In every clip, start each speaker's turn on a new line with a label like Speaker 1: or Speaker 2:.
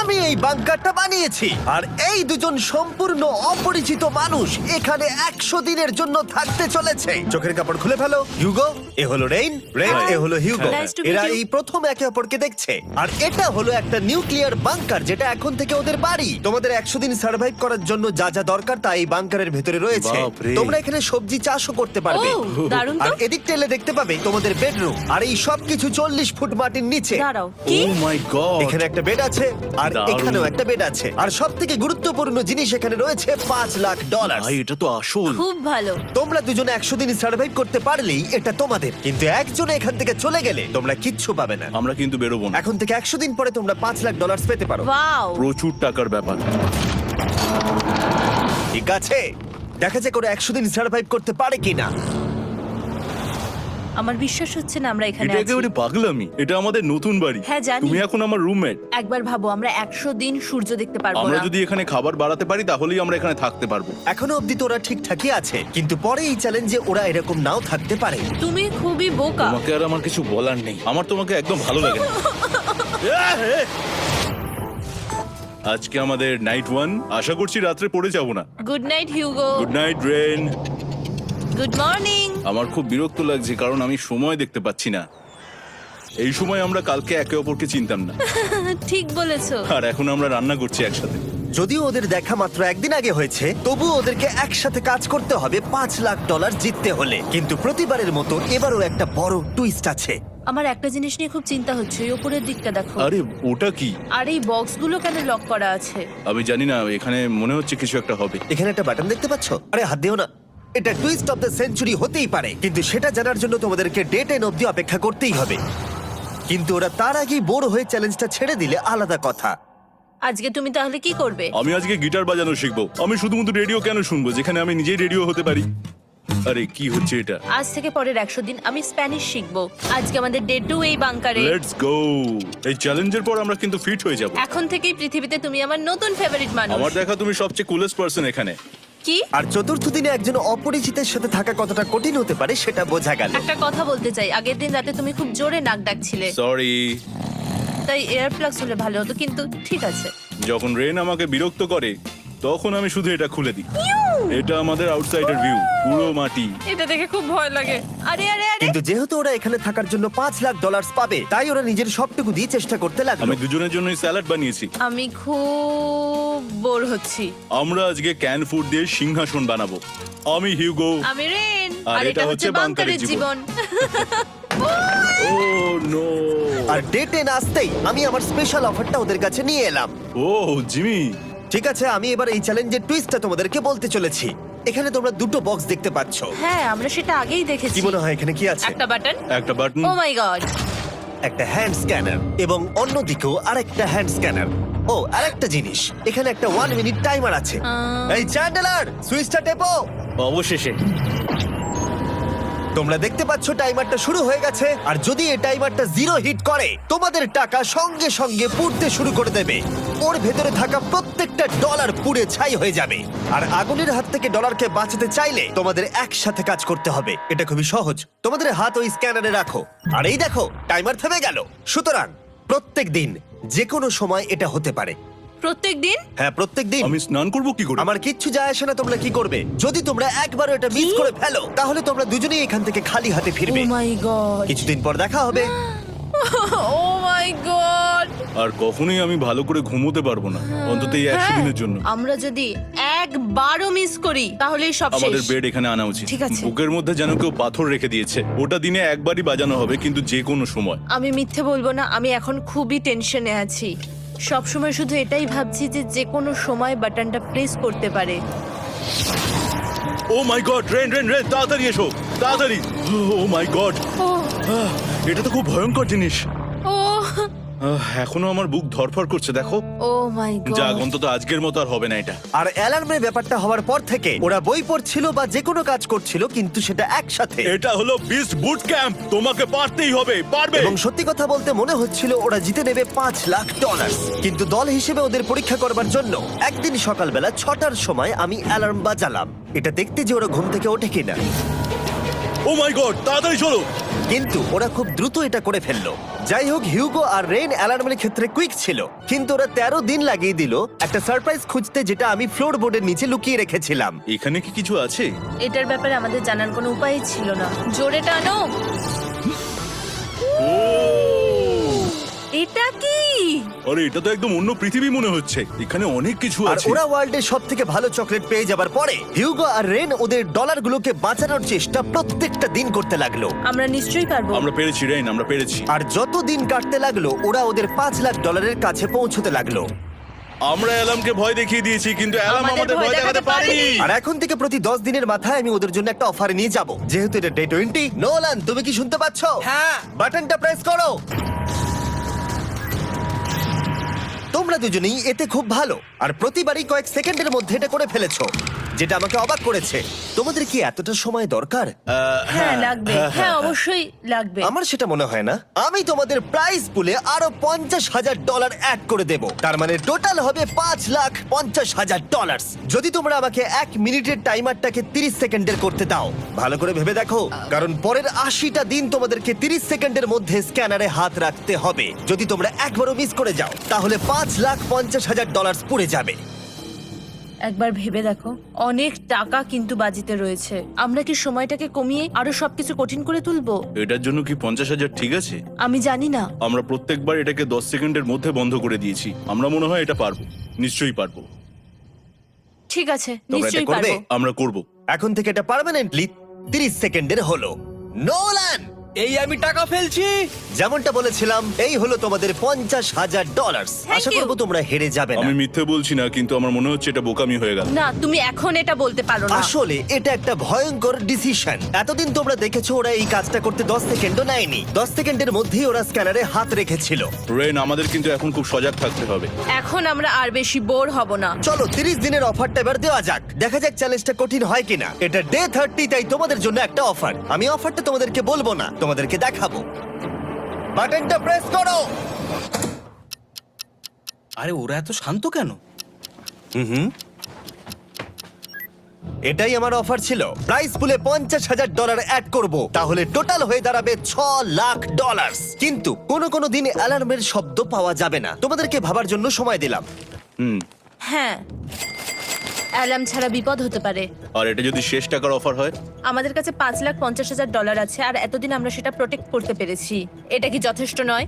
Speaker 1: আমি এই বাংকারটা বানিয়েছি আর এই দুজন সম্পূর্ণ অপরিচিত মানুষ এখানে 100 দিনের জন্য থাকতে চলেছে। চোখের কাপড় খুলে ফেলো। হিউগো, এ হলো রেইন, এ হলো হিউগো।
Speaker 2: Nice to meet
Speaker 1: এরা
Speaker 2: you.
Speaker 1: এই প্রথম একে অপরকে দেখছে। আর এটা হলো একটা নিউক্লিয়ার বাংকার যেটা এখন থেকে ওদের বাড়ি। তোমাদের 100 দিন সার্ভাইভ করার জন্য যা যা দরকার তা এই বাংকারের ভেতরে রয়েছে।
Speaker 3: বাপরে।
Speaker 1: তোমরা এখানে সবজি চাষও করতে পারবে।
Speaker 2: ও, দারুণ তো।
Speaker 1: আর এদিক টেলে দেখতে পাবে তোমাদের বেডরুম। আর এই সব কিছু 40 ফুট মাটির নিচে।
Speaker 2: দাঁড়াও, কি?
Speaker 3: ও মাই গড,
Speaker 1: এখানে একটা বেড আছে আর
Speaker 3: দারুণ।
Speaker 1: এখানেও একটা বেড আছে। আর সব থেকে গুরুত্বপূর্ণ জিনিস এখানে রয়েছে $5,00,000।
Speaker 3: ভাই এটা তো আসল।
Speaker 2: খুব ভালো।
Speaker 1: তোমরা দুজনে 100 দিন সার্ভাইভ করতে পারলেই এটা তোমাদের, কিন্তু একজন এখান থেকে চলে গেলে তোমরা কিচ্ছু পাবে না।
Speaker 3: আমরা কিন্তু বেরোবো না,
Speaker 1: এখন থেকে 100 দিন পরে তোমরা $5,00,000 পেতে পারো।
Speaker 2: ওয়াও।
Speaker 3: প্রচুর টাকার ব্যাপার।
Speaker 1: ঠিক আছে, দেখা যাক ওরা 100 দিন সার্ভাইভ করতে পারে কিনা।
Speaker 2: আমার বিশ্বাস হচ্ছে না আমরা এখানে
Speaker 3: এটা
Speaker 2: আছি।
Speaker 3: একেবারে পাগলামি। এটা আমাদের নতুন বাড়ি।
Speaker 2: হ্যাঁ, জানি।
Speaker 3: তুমি এখন আমার রুমমেট।
Speaker 2: একবার ভাবো, আমরা 100 দিন সূর্য দেখতে পারবো
Speaker 3: আমরা
Speaker 2: না।
Speaker 3: যদি এখানে খাবার বাড়াতে পারি তাহলেই আমরা এখানে থাকতে পারবো।
Speaker 1: এখনো অব্দি তো ওরা ঠিকঠাকই আছে, কিন্তু পরে এই চ্যালেঞ্জে ওরা এরকম নাও থাকতে পারে।
Speaker 2: তুমি খুবই বোকা।
Speaker 3: তোমাকে আর আমার কিছু বলার নেই। আমার তোমাকে একদম ভালো লাগে না। আজকে আমাদের নাইট 1। আশা করছি রাত্রে পড়ে যাব না।
Speaker 2: Good night Hugo.
Speaker 3: Good night Ren.
Speaker 2: Good morning.
Speaker 3: আমার খুব বিরক্ত লাগছে কারণ আমি সময় দেখতে পাচ্ছি না। এই সময় আমরা কালকে একে অপরকে চিনতাম না,
Speaker 2: ঠিক বলেছো।
Speaker 3: আর এখন আমরা রান্না করছি একসাথে।
Speaker 1: যদিও ওদের দেখা মাত্র একদিন আগে হয়েছে, তবুও ওদেরকে একসাথে কাজ করতে হবে $5,00,000 জিততে হলে। কিন্তু প্রতিবারের মতো এবারও একটা বড় টুইস্ট আছে।
Speaker 2: আমার একটা জিনিস নিয়ে খুব চিন্তা হচ্ছে, ওই উপরের দিকটা দেখো।
Speaker 3: আরে ওটা কি?
Speaker 2: আর এই বক্সগুলো কেন লক করা আছে?
Speaker 3: আমি জানি না, এখানে মনে হচ্ছে কিছু একটা হবে।
Speaker 1: এখানে একটা বাটন দেখতে পাচ্ছ? আরে হাত দিও না। এটা টুইস্ট অফ দ্য সেঞ্চুরি হতেই পারে, কিন্তু সেটা জানার জন্য তোমাদেরকে ডে 10 অব্দি অপেক্ষা করতেই হবে। কিন্তু ওরা তার আগেই বোর হয়ে চ্যালেঞ্জটা ছেড়ে দিলে আলাদা কথা।
Speaker 2: আজকে তুমি তাহলে কি করবে?
Speaker 3: আমি আজকে গিটার বাজানো শিখবো। আমি শুধুমাত্র রেডিও কেন শুনবো যেখানে আমি নিজেই রেডিও হতে পারি? আরে কি হচ্ছে এটা?
Speaker 2: আজ থেকে পরের 100 দিন আমি স্প্যানিশ শিখবো। আজকে আমাদের ডে 2 এই বাংকারে।
Speaker 3: Let's go. এই চ্যালেঞ্জের পর আমরা কিন্তু ফিট হয়ে যাব।
Speaker 2: এখন থেকেই পৃথিবীতে তুমি আমার নতুন ফেভারিট মানুষ।
Speaker 3: আমার দেখা তুমি সবচেয়ে কুলেস্ট পারসন এখানে।
Speaker 2: কি?
Speaker 1: আর চতুর্থ দিনে একজন অপরিচিতের সাথে থাকা কতটা কঠিন হতে পারে সেটা বোঝা গেল।
Speaker 2: একটা কথা বলতে চাই, আগের দিন রাতে তুমি খুব জোরে নাক ডাকছিলে,
Speaker 3: সরি।
Speaker 2: তাই এয়ার প্লাগস হলে ভালো হতো, কিন্তু ঠিক আছে।
Speaker 3: যখন রেন আমাকে বিরক্ত করে তখন আমি শুধু এটা খুলে দিই। এটা আমাদের আউটসাইডার ভিউ, পুরো মাটি।
Speaker 2: এটা দেখে খুব ভয় লাগে। আরে আরে আরে,
Speaker 1: কিন্তু যেহেতু ওরা এখানে থাকার জন্য $5,00,000 পাবে, তাই ওরা নিজের সবটুকু দিয়ে চেষ্টা করতে লাগলো।
Speaker 3: আমি দুজনের জন্যই স্যালাড বানিয়েছি।
Speaker 2: আমি খুব বোর হচ্ছি।
Speaker 3: আমরা আজকে ক্যান ফুড দিয়ে সিংহাসন বানাবো। আমি হিউগো।
Speaker 2: আমি রেন,
Speaker 3: আর
Speaker 2: আর এটা হচ্ছে বাংকারের জীবন।
Speaker 3: ও নো।
Speaker 1: আর ডে 10 আসতেই আমি আমার স্পেশাল অফারটা ওদের কাছে নিয়ে এলাম।
Speaker 3: ও জিমি।
Speaker 1: ঠিক আছে, আমি এবার এই চ্যালেঞ্জের টুইস্টটা তোমাদেরকে বলতে চলেছি। এখানে তোমরা দুটো বক্স দেখতে পাচ্ছ।
Speaker 2: হ্যাঁ, আমরা সেটা আগেই দেখেছি।
Speaker 1: কি মনে হয় এখানে কি আছে?
Speaker 2: একটা বাটন।
Speaker 3: একটা বাটন।
Speaker 2: O my god.
Speaker 1: একটা হ্যান্ড স্ক্যানার এবং অন্যদিকেও আরেকটা হ্যান্ড স্ক্যানার। ও, আরেকটা জিনিস, এখানে একটা 1 মিনিট টাইমার আছে। এই চ্যান্ডেলার, সুইচটা টেপো।
Speaker 3: অবশেষে।
Speaker 1: তোমরা দেখতে পাচ্ছ টাইমারটা শুরু হয়ে গেছে। আর যদি এই টাইমারটা 0 হিট করে, তোমাদের টাকা সঙ্গে সঙ্গে পুড়তে শুরু করে দেবে। ওর ভেতরে থাকা প্রত্যেকটা ডলার পুড়ে ছাই হয়ে যাবে। আর আগুনের হাত থেকে ডলারকে বাঁচাতে চাইলে তোমাদের একসাথে কাজ করতে হবে। এটা খুবই সহজ। তোমাদের হাত ওই স্ক্যানারে রাখো, আর এই দেখো টাইমার থেমে গেল। সুতরাং প্রত্যেক দিন যে কোনো সময় এটা হতে পারে।
Speaker 2: প্রত্যেকদিন?
Speaker 1: হ্যাঁ, প্রত্যেক দিন।
Speaker 3: আমি স্নান করব কি করে?
Speaker 1: আমার কিচ্ছু যায় আসে না তোমরা কি করবে। যদি তোমরা একবারও এটা মিস করে ফেলো, তাহলে তোমরা দুজনেই এখান থেকে খালি হাতে
Speaker 2: ও
Speaker 1: ফিরবে।
Speaker 2: মাই গড।
Speaker 1: কিছুদিন পর দেখা হবে।
Speaker 2: ও মাই গড।
Speaker 3: আর কখনোই আমি ভালো করে ঘুমোতে পারবো না, অন্তত এই 100 দিনের জন্য।
Speaker 2: আমরা যদি একবারও মিস করি তাহলেই সব
Speaker 3: আমাদের
Speaker 2: শেষ।
Speaker 3: বেড এখানে আনা উচিত।
Speaker 2: ঠিক আছে।
Speaker 3: বুকের মধ্যে যেন কেউ পাথর রেখে দিয়েছে। ওটা দিনে একবারই বাজানো হবে, কিন্তু যে কোনো সময়।
Speaker 2: আমি মিথ্যে বলবো না, আমি এখন খুবই টেনশনে আছি। সব সময় শুধু এটাই ভাবছি যে যে কোনো সময় বাটনটা প্রেস করতে পারে।
Speaker 3: ও my god, rain rain rain, তাড়াতাড়ি এসো, তাড়াতাড়ি। ও মাই গড,
Speaker 2: ও
Speaker 3: এটা তো খুব ভয়ঙ্কর জিনিস।
Speaker 2: ও
Speaker 3: এখনো আমার বুক ধরফর করছে, দেখো।
Speaker 2: ও মাই
Speaker 3: যাক,
Speaker 2: গড।
Speaker 3: অন্তত আজকের মতো আর হবে না এটা।
Speaker 1: আর অ্যালার্মের ব্যাপারটা হওয়ার পর থেকে ওরা বই পড়ছিল বা যে কোনো কাজ করছিল, কিন্তু সেটা একসাথে।
Speaker 3: এটা হলো বিস্ট বুট ক্যাম্প, তোমাকে পারতেই হবে, পারবে।
Speaker 1: এবং সত্যি কথা বলতে মনে হচ্ছিল ওরা জিতে নেবে $5,00,000। কিন্তু দল হিসেবে ওদের পরীক্ষা করবার জন্য একদিন সকালবেলা 6টার সময় আমি অ্যালার্ম বাজালাম, এটা দেখতে যে ওরা ঘুম থেকে ওঠে কিনা।
Speaker 3: ও মাই গড, তাড়াতাড়ি চলো।
Speaker 1: কিন্তু ওরা খুব দ্রুত এটা করে ফেললো। যাই হোক, হিউগো আর রেন অ্যালার্মের ক্ষেত্রে কুইক ছিল, কিন্তু ওরা 13 দিন লাগিয়ে দিল একটা সারপ্রাইজ খুঁজতে, যেটা আমি ফ্লোর বোর্ডের নিচে লুকিয়ে রেখেছিলাম।
Speaker 3: এখানে কি কিছু আছে?
Speaker 2: এটার ব্যাপারে আমাদের জানার কোনো উপায়ই ছিল না। জোরে টানো। এটা কি?
Speaker 3: আরে এটা তো একদম অন্য পৃথিবী মনে হচ্ছে। এখানে অনেক কিছু
Speaker 1: আর
Speaker 3: আছে।
Speaker 1: ওরা ওয়ার্ল্ডের সব থেকে ভালো চকলেট পেয়ে যাবার পরে হিউগো আর রেন ওদের ডলারগুলোকে বাঁচানোর চেষ্টা প্রত্যেকটা দিন করতে লাগলো।
Speaker 2: আমরা নিশ্চয়ই পারবো।
Speaker 3: আমরা পেরেছি রেন, আমরা পেরেছি।
Speaker 1: আর যত দিন কাটতে লাগলো, ওরা ওদের $5,00,000 কাছে পৌঁছতে লাগলো।
Speaker 3: আমরা অ্যালামকে ভয় দেখিয়ে দিয়েছি, কিন্তু অ্যালাম
Speaker 2: আমাদের
Speaker 3: আমাদের ভয় দেখাতে পারেনি।
Speaker 1: আর এখন থেকে প্রতি 10 দিনের মাথায় আমি ওদের জন্য একটা অফার নিয়ে যাব, যেহেতু এটা ডে 20। নোলান, তুমি কি শুনতে পাচ্ছ?
Speaker 4: হ্যাঁ।
Speaker 1: বাটনটা প্রেস করো। তোমরা দুজনেই এতে খুব ভালো, আর প্রতিবারই কয়েক সেকেন্ডের মধ্যে এটা করে ফেলেছো, যেটা আমাকে অবাক করেছে। তোমাদের কি এতটা সময় দরকার?
Speaker 2: হ্যাঁ লাগবে, হ্যাঁ অবশ্যই লাগবে।
Speaker 1: আমার সেটা মনে হয় না। আমি তোমাদের প্রাইস পুলে আরো $50,000 অ্যাড করে দেব, তার মানে টোটাল হবে $5,50,000। যদি তোমরা আমাকে 1 মিনিটের টাইমারটাকে 30 সেকেন্ডের করতে দাও। ভালো করে ভেবে দেখো, কারণ পরের 80টা দিন তোমাদেরকে 30 সেকেন্ডের মধ্যে স্ক্যানারে হাত রাখতে হবে। যদি তোমরা একবারও মিস করে যাও, তাহলে $5,50,000 পুড়ে যাবে।
Speaker 2: একবার ভেবে দেখো, অনেক টাকা কিন্তু বাজিতে রয়েছে। আমরা কি সময়টাকে কমিয়ে আরো সবকিছু কঠিন করে তুলবো?
Speaker 3: এটার জন্য কি 50,000 ঠিক আছে?
Speaker 2: আমি জানি না।
Speaker 3: আমরা প্রত্যেকবার এটাকে 10 সেকেন্ডের মধ্যে বন্ধ করে দিয়েছি। আমরা মনে হয় এটা পারবো, নিশ্চয়ই পারবো।
Speaker 2: ঠিক আছে,
Speaker 1: তোমরা এটা
Speaker 2: নিশ্চয়ই
Speaker 1: করবে?
Speaker 2: পারবো।
Speaker 3: আমরা করব।
Speaker 1: এখন থেকে এটা পার্মানেন্টলি 30 সেকেন্ডের হলো। নোলান,
Speaker 4: এই আমি টাকা ফেলছি।
Speaker 1: যেমনটা বলেছিলাম, এই হলো তোমাদের $50,000।
Speaker 2: Thank
Speaker 1: Asha
Speaker 2: you.
Speaker 1: করবো তোমরা হেরে যাবে না।
Speaker 3: আমি মিথ্যে বলছি না, কিন্তু আমার মনে হচ্ছে এটা বোকামি হয়ে গেল।
Speaker 2: না, তুমি এখন এটা বলতে পারো না।
Speaker 1: আসলে এটা একটা ভয়ঙ্কর ডিসিশন। এতদিন তোমরা দেখেছো ওরা এই কাজটা করতে 10 সেকেন্ডও নেয়নি। 10 সেকেন্ডের মধ্যেই ওরা স্ক্যানারে হাত রেখেছিল।
Speaker 3: রেন, আমাদের কিন্তু এখন খুব সজাগ থাকতে হবে।
Speaker 2: এখন আমরা আর বেশি বোর হব না।
Speaker 1: চলো 30 দিনের অফারটা এবার দেওয়া যাক, দেখা যাক চ্যালেঞ্জটা কঠিন হয় কিনা। এটা ডে 30, তাই তোমাদের জন্য একটা অফার। আমি অফারটা তোমাদেরকে বলবো না, তোমাদেরকে দেখাবো। বাটনটা প্রেস করো।
Speaker 4: আরে ওরা এত শান্ত কেন?
Speaker 1: এটাই আমার অফার ছিল। প্রাইস পুলে $50,000 অ্যাড করব, তাহলে টোটাল হয়ে দাঁড়াবে $6,00,000। কিন্তু কোনো দিন অ্যালার্মের শব্দ পাওয়া যাবে না। তোমাদেরকে ভাবার জন্য সময় দিলাম।
Speaker 2: হ্যাঁ, অ্যালার্ম ছাড়া বিপদ হতে পারে।
Speaker 3: আর এটা যদি শেষ টাকার অফার হয়?
Speaker 2: আমাদের কাছে $5,50,000 আছে, আর এতদিন আমরা সেটা প্রোটেক্ট করতে পেরেছি। এটা কি যথেষ্ট নয়?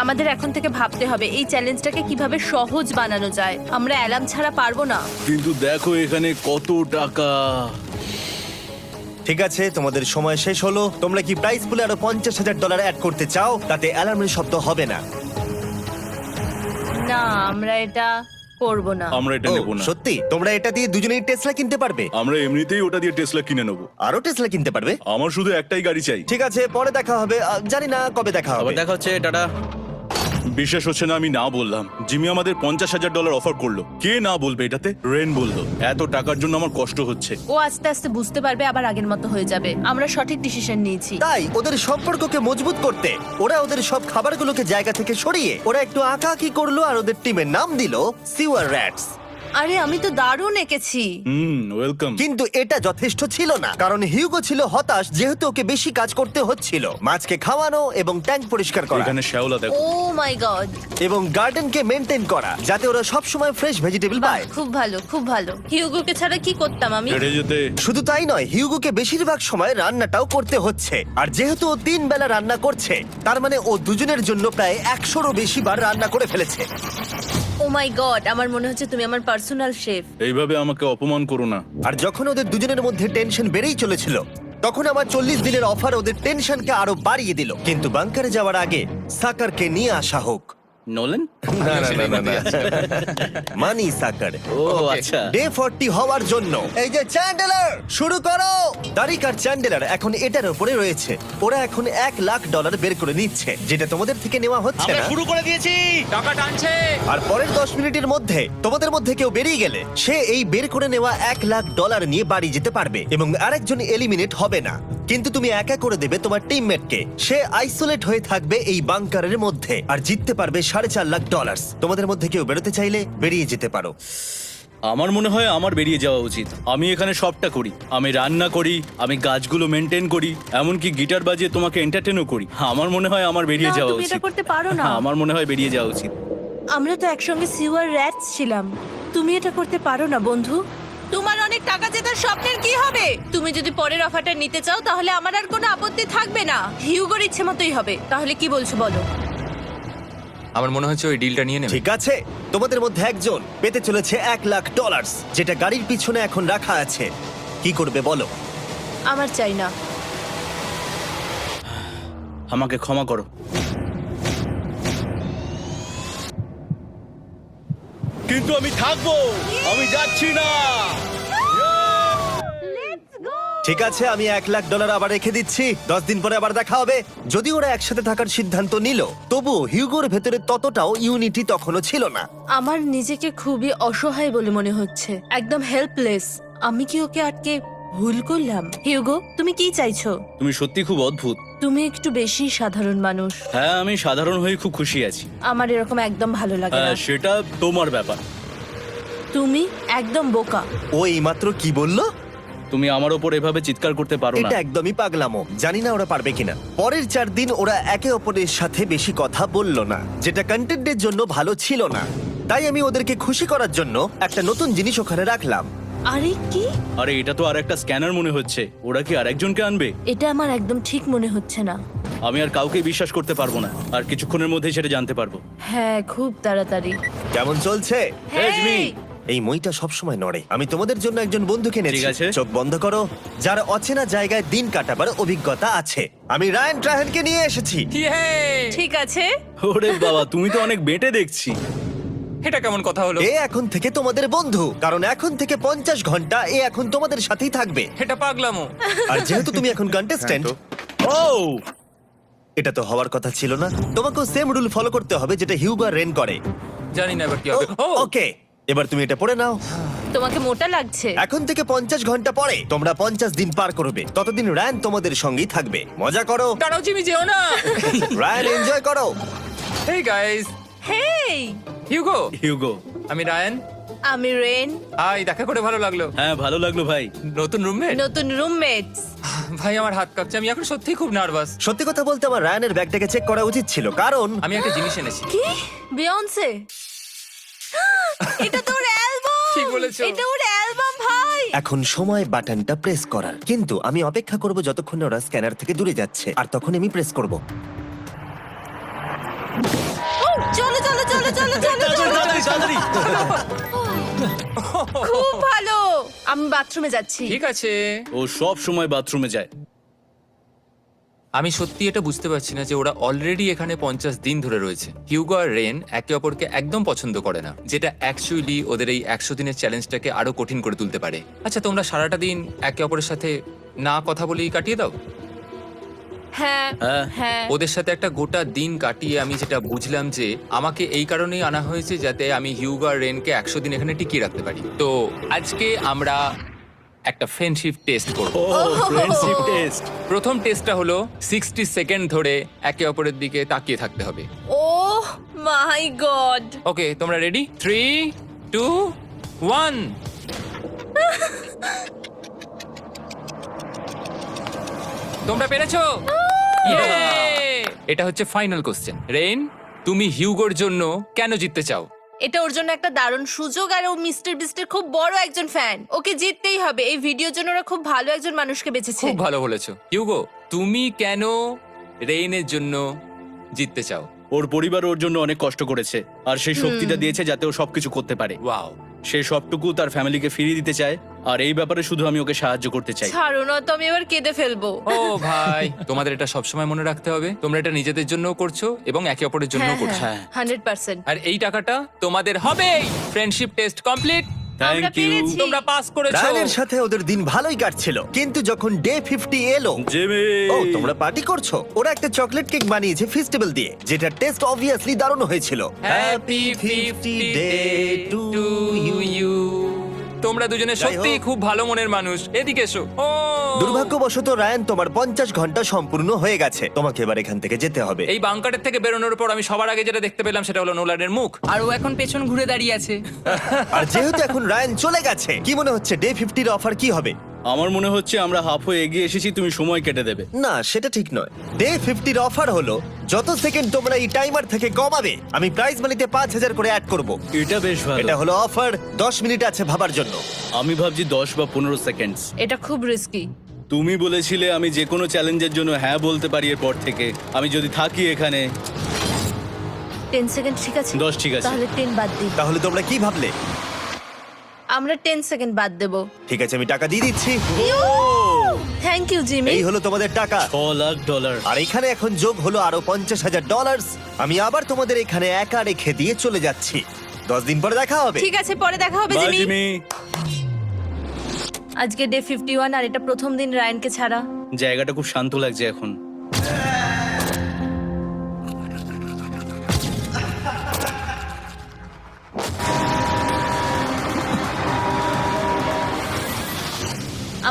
Speaker 2: আমাদের এখন থেকে ভাবতে হবে এই চ্যালেঞ্জটাকে কিভাবে সহজ বানানো যায়। আমরা অ্যালার্ম ছাড়া পারবো না।
Speaker 3: কিন্তু দেখো এখানে কত টাকা।
Speaker 1: ঠিক আছে, তোমাদের সময় শেষ হলো। তোমরা কি প্রাইস পুলে আরো $50,000 অ্যাড করতে চাও? তাতে অ্যালার্মের শব্দ হবে না।
Speaker 2: না, আমরা এটা করব না।
Speaker 3: আমরা এটা
Speaker 1: ও,
Speaker 3: নেব না।
Speaker 1: সত্যি? তোমরা এটা দিয়ে দুজনেই টেসলা কিনতে পারবে?
Speaker 3: আমরা এমনিতেই ওটা দিয়ে টেসলা কিনে নেব।
Speaker 1: আরো টেসলা কিনতে পারবে?
Speaker 3: আমার শুধু একটাই গাড়ি চাই।
Speaker 1: ঠিক আছে, পরে দেখা হবে। জানি না কবে দেখা হবে।
Speaker 4: আবার দেখা হচ্ছে, টাটা।
Speaker 3: বিশ্বাস হচ্ছে না আমি না বললাম। জিমি আমাদের $50,000 অফার করলো। কে না বলবে এটাতে? রেন বললো। এত টাকার জন্য আমার কষ্ট হচ্ছে।
Speaker 2: ও আস্তে আস্তে বুঝতে পারবে, আবার আগের মতো হয়ে যাবে। আমরা সঠিক ডিসিশন নিয়েছি।
Speaker 1: তাই ওদের সম্পর্ককে মজবুত করতে ওরা ওদের সব খাবারগুলোকে জায়গা থেকে সরিয়ে ওরা একটু আঁকাআঁকি করলো, আর ওদের টিমের নাম দিল সিওয়ার র্যাটস।
Speaker 2: আরে আমি তো দারুণ এঁকেছি।
Speaker 3: ওয়েলকাম।
Speaker 1: কিন্তু এটা যথেষ্ট ছিল না, কারণ হিউগো ছিল হতাশ, যেহেতু ওকে বেশি কাজ করতে হচ্ছিল। মাছকে খাওয়ানো এবং ট্যাঙ্ক পরিষ্কার করা
Speaker 3: এখানে শ্যাওলা দেখো।
Speaker 2: ও মাই গড,
Speaker 1: এবং গার্ডেনকে মেনটেন করা, যাতে ওরা সব সময় ফ্রেশ ভেজিটেবল পায়।
Speaker 2: খুব ভালো, খুব ভালো। হিউগোকে ছাড়া কি করতাম আমি?
Speaker 3: হেঁটে যেতে।
Speaker 1: শুধু তাই নয়, হিউগোকে বেশিরভাগ সময় রান্নাটাও করতে হচ্ছে। আর যেহেতু ও 3 বেলা রান্না করছে, তার মানে ও দুজনের জন্য প্রায় 100রও বেশি বার রান্না করে ফেলেছে।
Speaker 2: ও মাই গড, আমার মনে হচ্ছে তুমি আমার পার্সোনাল শেফ।
Speaker 3: এইভাবে আমাকে অপমান করো না।
Speaker 1: আর যখন ওদের দুজনের মধ্যে টেনশন বেড়েই চলেছিল, তখন আমার 40 দিনের অফার ওদের টেনশনকে আরো বাড়িয়ে দিল। কিন্তু বাংকারে যাওয়ার আগে সাকারকে নিয়ে আসা হোক।
Speaker 4: নোলেন?
Speaker 1: না না না না, না। মানি সাকার।
Speaker 4: ও আচ্ছা।
Speaker 1: ডে 40 হওয়ার জন্য এই যে চ্যান্ডেলার শুরু করো। তারিক আর চ্যান্ডেলার এখন এটার উপরে রয়েছে। ওরা এখন $1,00,000 বের করে নিচ্ছে, যেটা তোমাদের থেকে নেওয়া হচ্ছে
Speaker 4: আমরা
Speaker 1: না।
Speaker 4: শুরু করে দিয়েছি, টাকা টানছে।
Speaker 1: আর পরের 10 মিনিটের মধ্যে তোমাদের মধ্যে কেউ বেরিয়ে গেলে সে এই বের করে নেওয়া $1,00,000 নিয়ে বাড়ি যেতে পারবে, এবং আরেকজন এলিমিনেট হবে না। কিন্তু তুমি একা করে দেবে তোমার টিমমেটকে। সে আইসোলেট হয়ে থাকবে এই বাংকারের মধ্যে, আর জিততে পারবে $4.5 লাখ। তোমাদের মধ্যে কেউ বেরোতে চাইলে বেরিয়ে যেতে পারো।
Speaker 3: আমার মনে হয় আমার বেরিয়ে যাওয়া উচিত। আমি এখানে সবটা করি, আমি রান্না করি, আমি গাছগুলো মেনটেন করি, এমনকি গিটার বাজিয়ে তোমাকে এন্টারটেনও করি। আমার মনে হয় আমার বেরিয়ে
Speaker 2: না,
Speaker 3: যাওয়া
Speaker 2: তুমি এটা
Speaker 3: উচিত।
Speaker 2: করতে পারো না।
Speaker 3: আমার মনে হয় বেরিয়ে যাওয়া উচিত।
Speaker 2: আমরা তো একসঙ্গে সিওয়ার র্যাটস ছিলাম। তুমি এটা করতে পারো না বন্ধু। তোমার অনেক টাকা জেতার স্বপ্নের কি হবে? তুমি যদি পরের অফারটা নিতে চাও তাহলে আমার আর কোনো আপত্তি থাকবে না। হিউগোর ইচ্ছে মতোই হবে। তাহলে কি বলছো বলো?
Speaker 5: আমার মনে হচ্ছে ওই ডিলটা নিয়ে নেবে।
Speaker 1: ঠিক আছে, তোমাদের মধ্যে একজন পেতে চলেছে $1,00,000, যেটা গাড়ির পিছনে এখন রাখা আছে। কি করবে বলো?
Speaker 2: আমার চাই না।
Speaker 3: আমাকে ক্ষমা করো। কিন্তু আমি থাকবো, আমি যাচ্ছি না।
Speaker 1: ঠিক আছে, আমি $1,00,000 আবার রেখে দিচ্ছি। 10 দিন পরে আবার দেখা হবে। যদি ওরা একসাথে থাকার সিদ্ধান্ত নিল, তবুও হিউগোর ভেতরে ততটাও ইউনিটি তখনও ছিল না।
Speaker 2: আমার নিজেকে খুবই অসহায় বলে মনে হচ্ছে, একদম হেল্পলেস। আমি কি ওকে আটকে ভুল করলাম? হিউগো, তুমি কি চাইছো?
Speaker 3: তুমি সত্যি খুব অদ্ভুত।
Speaker 2: তুমি একটু বেশি সাধারণ মানুষ।
Speaker 3: হ্যাঁ, আমি সাধারণ হয়ে খুব খুশি আছি।
Speaker 2: আমার এরকম একদম ভালো লাগে না।
Speaker 3: হ্যাঁ, সেটা তোমার ব্যাপার।
Speaker 2: তুমি একদম বোকা।
Speaker 1: ও এইমাত্র কি বললো?
Speaker 3: তুমি আমার ওপর এভাবে চিৎকার করতে পারো না।
Speaker 1: এটা একদমই পাগলামো। জানি না ওরা পারবে কিনা। পরের 4 দিন ওরা একে অপরের সাথে বেশি কথা বলল না, যেটা কন্টেন্টের জন্য ভালো ছিল না। তাই আমি ওদেরকে খুশি করার জন্য একটা নতুন জিনিস ওখানে রাখলাম।
Speaker 2: আরে কি?
Speaker 3: আরে এটা তো আর একটা স্ক্যানার মনে হচ্ছে। ওরা কি আরেকজনকে আনবে?
Speaker 2: এটা আমার একদম ঠিক মনে হচ্ছে না।
Speaker 3: আমি আর কাউকে বিশ্বাস করতে পারবো না। আর কিছুক্ষণের মধ্যেই সেটা জানতে পারবো।
Speaker 2: হ্যাঁ, খুব তাড়াতাড়ি।
Speaker 1: কেমন চলছে?
Speaker 3: Hey, Jimmy!
Speaker 1: এই মইটা সবসময় নড়ে। আমি তোমাদের জন্য একজন বন্ধুকে এনেছি।
Speaker 3: ঠিক আছে।
Speaker 1: চোখ বন্ধ করো। যার অচেনা জায়গায় দিন কাটাবার অভিজ্ঞতা আছে। আমি রায়ান ট্রাহেনকে নিয়ে এসেছি।
Speaker 5: ইয়ে!
Speaker 2: ঠিক আছে।
Speaker 3: ওরে বাবা, তুমি তো অনেক বেটে দেখছি।
Speaker 5: এটা কেমন কথা হলো?
Speaker 1: এ এখন থেকে তোমাদের বন্ধু, কারণ এখন থেকে 50 ঘন্টা এ এখন তোমাদের সাথেই থাকবে।
Speaker 5: এটা পাগলামো।
Speaker 1: আর যেহেতু তুমি এখন কন্টেস্ট্যান্ট,
Speaker 3: ও
Speaker 1: এটা তো হওয়ার কথা ছিল না। তোমাকেও সেম রুল ফলো করতে হবে যেটা হিউগো আর রেন করে।
Speaker 5: জানি না এবার কি হবে। ও
Speaker 1: ওকে, এবার তুমি এটা পড়ে নাও।
Speaker 2: তোমাকে মোটা লাগছে।
Speaker 1: এখন থেকে 50 ঘন্টা পরে তোমরা 50 দিন পার করবে। ততদিন রায়ান তোমাদের সঙ্গেই থাকবে। মজা করো,
Speaker 5: দাঁড়াও জিমি, যেও না।
Speaker 1: রায়ান এনজয় করো।
Speaker 5: হেই গাইস,
Speaker 2: হেই,
Speaker 5: হিউগো।
Speaker 3: হিউগো।
Speaker 5: আমি রায়ান।
Speaker 2: আমি রেন।
Speaker 5: হাই, দেখা করে ভালো লাগলো।
Speaker 3: হ্যাঁ, ভালো লাগলো ভাই।
Speaker 5: নতুন রুমমেট।
Speaker 2: নতুন রুমমেটস।
Speaker 5: ভাই আমার হাত কাঁপছে, আমি এখন সত্যিই খুব নার্ভাস।
Speaker 1: সত্যি কথা বলতে আমার রায়ানের ব্যাগটাকে চেক করা উচিত ছিল, কারণ
Speaker 5: আমি একটা জিনিস এনেছি।
Speaker 2: কি? বিয়ন্সে? এটা তো ওর অ্যালবাম।
Speaker 5: ঠিক বলেছো।
Speaker 2: এটা ওর অ্যালবাম ভাই।
Speaker 1: এখন সময় বাটনটা প্রেস করার। কিন্তু আমি অপেক্ষা করব যতক্ষণ না ওরা স্ক্যানার থেকে দূরে যাচ্ছে, আর তখন আমি প্রেস করব।
Speaker 2: চলো চলো চলো চলো চলো চলো।
Speaker 3: তাড়াতাড়ি।
Speaker 2: খুব ভালো। আমি বাথরুমে যাচ্ছি।
Speaker 5: ঠিক আছে।
Speaker 3: ও সব সময় বাথরুমে যায়।
Speaker 5: আমি সত্যি এটা বুঝতে পারছি না যে ওরা অলরেডি এখানে 50 দিন ধরে রয়েছে। হিউগো আর রেন একে অপরকে একদম পছন্দ করে না, যেটা অ্যাকচুয়ালি ওদের এই 100 দিনের চ্যালেঞ্জটাকে আরো কঠিন করে তুলতে পারে। আচ্ছা, তোমরা সারাটা দিন একে অপরের সাথে না কথা বলেই কাটিয়ে দাও?
Speaker 2: হ্যাঁ
Speaker 3: হ্যাঁ।
Speaker 2: হ্যাঁ।
Speaker 5: ওদের সাথে একটা গোটা দিন কাটিয়ে আমি যেটা বুঝলাম যে আমাকে এই কারণেই আনা হয়েছে যাতে আমি হিউগো আর রেনকে 100 দিন এখানে টিকিয়ে রাখতে পারি। তো আজকে আমরা একটা ফ্রেন্ডশিপ টেস্ট করব।
Speaker 3: ও ফ্রেন্ডশিপ টেস্ট।
Speaker 5: প্রথম টেস্টটা হলো 60 সেকেন্ড ধরে একে অপরের দিকে তাকিয়ে থাকতে হবে।
Speaker 2: ওহ মাই গড।
Speaker 5: ওকে, তোমরা রেডি? 3, 2, 1। তোমরা পেরেছো? Yay! এটা হচ্ছে ফাইনাল কোশ্চেন। রেইন, তুমি হিউগোর জন্য কেন জিততে চাও?
Speaker 2: এটা ওর জন্য একটা দারুণ সুযোগ, আর ও মিস্টার বিস্টের খুব বড় একজন ফ্যান। ওকে জিততেই হবে। এই ভিডিওর জন্য ওরা খুব ভালো একজন মানুষকে বেছেছে।
Speaker 5: খুব ভালো বলেছো। হিউগো, তুমি কেন রেইনের জন্য জিততে চাও?
Speaker 3: ওর পরিবার ওর জন্য অনেক কষ্ট করেছে, আর সেই শক্তিটা দিয়েছে যাতে ও সবকিছু করতে পারে।
Speaker 5: ওয়াও।
Speaker 3: সে সবটুকু তার ফ্যামিলিকে ফিরিয়ে দিতে চায়, আর এই ব্যাপারে শুধু আমি ওকে সাহায্য করতে চাই।
Speaker 2: ছাড়ো না তো, আমি এবার কেঁদে ফেলবো।
Speaker 5: ও ভাই, তোমাদের এটা সবসময় মনে রাখতে হবে। তোমরা এটা নিজেদের জন্যও করছো এবং একে অপরের জন্যও করছো।
Speaker 3: হ্যাঁ।
Speaker 2: 100%।
Speaker 5: আর এই টাকাটা তোমাদের হবেই। Friendship test complete.
Speaker 2: আমরা
Speaker 3: থ্যাংক ইউ
Speaker 2: পেরেছি।
Speaker 5: তোমরা পাস করেছো।
Speaker 1: রায়ানের সাথে ওদের দিন ভালোই কাটছিল, কিন্তু যখন ডে 50 এলো,
Speaker 3: জিমি।
Speaker 1: ও তোমরা পার্টি করছো। ওরা একটা চকলেট কেক বানিয়েছে ফেস্টিভ্যাল দিয়ে, যেটা টেস্ট অবভিয়াসলি দারুণ হয়েছিল।
Speaker 5: Happy 50 day to you. তোমরা তোমরা দুজনে
Speaker 1: যাই
Speaker 5: সত্যিই
Speaker 1: হোক।
Speaker 5: খুব ভালো মনের মানুষ। এদিকে এসো। ও
Speaker 1: দুর্ভাগ্যবশত রায়ান, তোমার 50 ঘন্টা সম্পূর্ণ হয়ে গেছে। তোমাকে এবার এখান থেকে যেতে হবে।
Speaker 5: এই বাংকারের থেকে বেরোনোর পর আমি সবার আগে যেটা দেখতে পেলাম সেটা হলো নোলানের মুখ।
Speaker 6: আর ও এখন পেছন ঘুরে দাঁড়িয়ে আছে।
Speaker 1: আর যেহেতু এখন রায়ান চলে গেছে, কি মনে হচ্ছে ডে 50 এর অফার কি হবে?
Speaker 3: আমার মনে হচ্ছে আমরা হাফ হয়ে এগিয়ে এসেছি, তুমি সময় কেটে দেবে।
Speaker 1: না, সেটা ঠিক নয়। ডে 50 এর অফার হলো যত সেকেন্ড তোমরা এই টাইমার থেকে কমাবে, আমি প্রাইজ মানিতে 5000 করে অ্যাড করব।
Speaker 3: এটা বেশ ভালো।
Speaker 1: এটা হলো অফার। 10 মিনিট আছে ভাবার জন্য।
Speaker 3: আমি ভাবছি 10 বা 15 সেকেন্ডস।
Speaker 2: এটা খুব রিস্কি।
Speaker 3: তুমি বলেছিলে আমি যে কোনো চ্যালেঞ্জের জন্য হ্যাঁ বলতে পারি এরপর থেকে। আমি যদি থাকি এখানে
Speaker 2: 10 সেকেন্ড ঠিক আছে?
Speaker 3: 10 ঠিক আছে।
Speaker 2: তাহলে 10 বাদ দিই।
Speaker 1: তাহলে তোমরা কি ভাবলে?
Speaker 2: আমরা 10 সেকেন্ড বাদ দেব।
Speaker 1: ঠিক আছে, আমি টাকা দিয়ে দিচ্ছি।
Speaker 2: Thank you Jimmy.
Speaker 1: এই হলো তোমাদের টাকা।
Speaker 3: $6,00,000।
Speaker 1: আর এখানে এখন যোগ হলো আরো $50,000। আমি আবার তোমাদের এখানে একা রেখে দিয়ে চলে যাচ্ছি। 10 দিন পরে দেখা হবে।
Speaker 2: ঠিক আছে, পরে দেখা হবে
Speaker 3: বাই
Speaker 2: জিমি।
Speaker 3: জিমি।
Speaker 2: আজকে ডে 51 আর এটা প্রথম দিন রায়ানকে ছাড়া।
Speaker 3: জায়গাটা খুব শান্ত লাগছে এখন।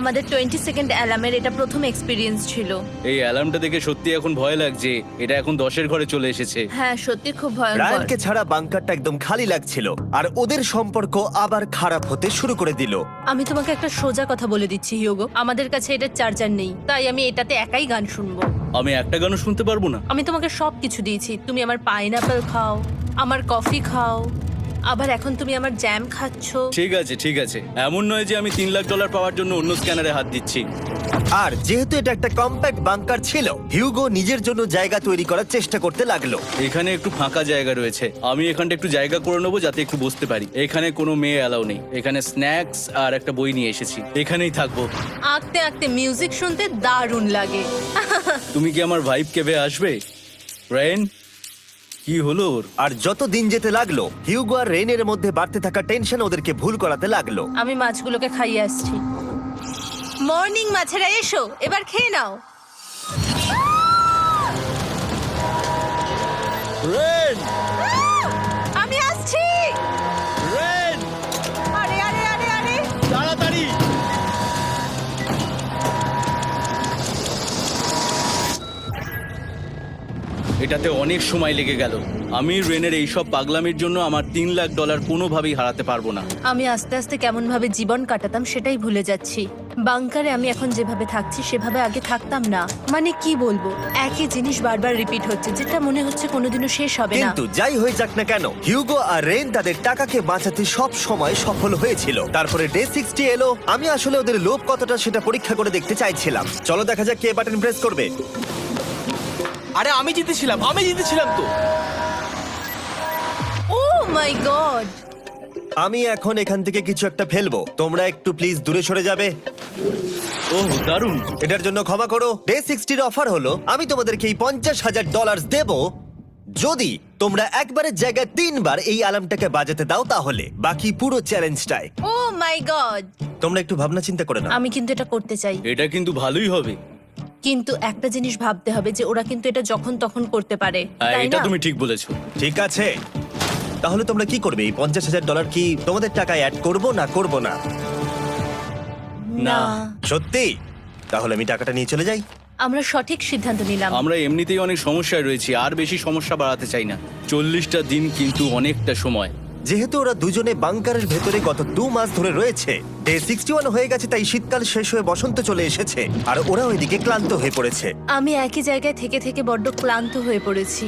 Speaker 2: আমাদের 20 সেকেন্ড অ্যালার্মের এটা প্রথম এক্সপিরিয়েন্স ছিল।
Speaker 3: এই অ্যালার্মটা দেখে সত্যি এখন ভয় লাগছে। এটা এখন 10-এর ঘরে চলে এসেছে।
Speaker 2: হ্যাঁ, সত্যি খুব ভয়ঙ্কর।
Speaker 1: রায়ানকে ছাড়া বাংকারটা একদম খালি লাগছিল, আর ওদের সম্পর্ক আবার খারাপ হতে শুরু করে দিল।
Speaker 2: আমি তোমাকে একটা সোজা কথা বলে দিচ্ছি হিউগো, আমাদের কাছে এটার চার্জার নেই, তাই আমি এটাতে একাই গান শুনবো।
Speaker 3: আমি একটা গানও শুনতে পারবো না।
Speaker 2: আমি তোমাকে সব কিছু দিয়েছি, তুমি আমার পাইনাপেল খাও, আমার কফি খাও, আবার এখন তুমি আমার জ্যাম খাচ্ছ।
Speaker 3: ঠিক আছে ঠিক আছে, এমন নয় যে আমি $3,00,000 পাওয়ার জন্য অন্য স্ক্যানারে হাত দিচ্ছি।
Speaker 1: আর যেহেতু এটা একটা কম্প্যাক্ট বাংকার ছিল, হিউগো নিজের জন্য জায়গা তৈরি করার চেষ্টা করতে লাগলো।
Speaker 3: এখানে একটু ফাঁকা জায়গা রয়েছে, আমি এখানটা একটু জায়গা করে নেবো যাতে একটু বসতে পারি। এখানে কোনো মেয়ে অ্যালাউ নেই। এখানে স্ন্যাক্স আর একটা বই নিয়ে এসেছি, এখানেই থাকবো।
Speaker 2: আঁকতে আঁকতে মিউজিক শুনতে দারুণ লাগে।
Speaker 3: তুমি কি আমার ভাইব কেবে আসবে? রেন, কি হলো ওর?
Speaker 1: আর যত দিন যেতে লাগলো, হিউগো আর রেনের মধ্যে বাড়তে থাকা টেনশন ওদেরকে ভুল করাতে লাগলো।
Speaker 2: আমি মাছগুলোকে খাইয়ে আসছি। মর্নিং মাছেরা, এসো এবার খেয়ে নাও।
Speaker 1: রেন,
Speaker 2: আমি আসছি।
Speaker 1: রেন,
Speaker 2: আরে আরে আরে আরে,
Speaker 1: তাড়াতাড়ি!
Speaker 3: এটাতে অনেক সময় লেগে গেল। আমি রেনের এইসব পাগলামির জন্য আমার $3,00,000 কোনোভাবেই হারাতে পারবো না।
Speaker 2: আমি আস্তে আস্তে কেমন ভাবে জীবন কাটাতাম সেটাই ভুলে যাচ্ছি। বাংকারে আমি এখন যেভাবে থাকছি সেভাবে আগে থাকতাম না। মানে কি বলবো, একই জিনিস বারবার রিপিট হচ্ছে, যেটা মনে হচ্ছে কোনোদিনও শেষ হবে না।
Speaker 1: কিন্তু যাই হয়ে যাক না কেন, হিউগো আর রেন তাদের টাকাকে বাঁচাতে সব সময় সফল হয়েছিল। তারপরে ডে 60 এলো। আমি আসলে ওদের লোভ কতটা সেটা পরীক্ষা করে দেখতে চাইছিলাম। চলো দেখা যাক কে বাটন প্রেস করবে।
Speaker 4: আরে আমি জিতেছিলাম তো।
Speaker 2: ও মাই গড!
Speaker 1: আমি এখন এখান থেকে কিছু একটা ফেলবো। তোমরা একটু প্লিজ দূরে সরে যাবে।
Speaker 3: ওহ দারুণ।
Speaker 1: এটার জন্য ক্ষমা করো। ডে 60 অফার হলো আমি তোমাদেরকে এই $50,000 দেব যদি তোমরা একবারের জায়গায় 3 বার এই অ্যালার্মটাকে বাজাতে দাও, তাহলে বাকি পুরো চ্যালেঞ্জটাই।
Speaker 2: ও মাই গড!
Speaker 1: তোমরা একটু ভাবনা চিন্তা করে নাও।
Speaker 2: আমি কিন্তু এটা করতে চাই,
Speaker 3: এটা কিন্তু ভালোই হবে।
Speaker 2: কিন্তু একটা জিনিস ভাবতে হবে যে ওরা কিন্তু এটা যখন তখন করতে পারে,
Speaker 3: হ্যাঁ,
Speaker 2: তাই
Speaker 3: এটা
Speaker 2: না?
Speaker 3: তুমি ঠিক বলেছো।
Speaker 1: ঠিক আছে, তাহলে তোমরা কি করবে? এই $50,000 কি তোমাদের টাকায় অ্যাড করবো না করবো না?
Speaker 2: না,
Speaker 1: সত্যি? তাহলে আমি টাকাটা নিয়ে চলে যাই।
Speaker 2: আমরা সঠিক সিদ্ধান্ত নিলাম।
Speaker 3: আমরা এমনিতেই অনেক সমস্যায় রয়েছি, আর বেশি সমস্যা বাড়াতে চাই না। 40টা দিন কিন্তু অনেকটা সময়।
Speaker 1: যেহেতু ওরা দুজনে বাংকারের ভেতরে গত 2 মাস ধরে রয়েছে, ডে 61 হয়ে গেছে, তাই শীতকাল শেষ হয়ে বসন্ত চলে এসেছে, আর ওরা ওইদিকে ক্লান্ত হয়ে পড়েছে।
Speaker 2: আমি একই জায়গায় থেকে থেকে বড্ড ক্লান্ত হয়ে পড়েছি।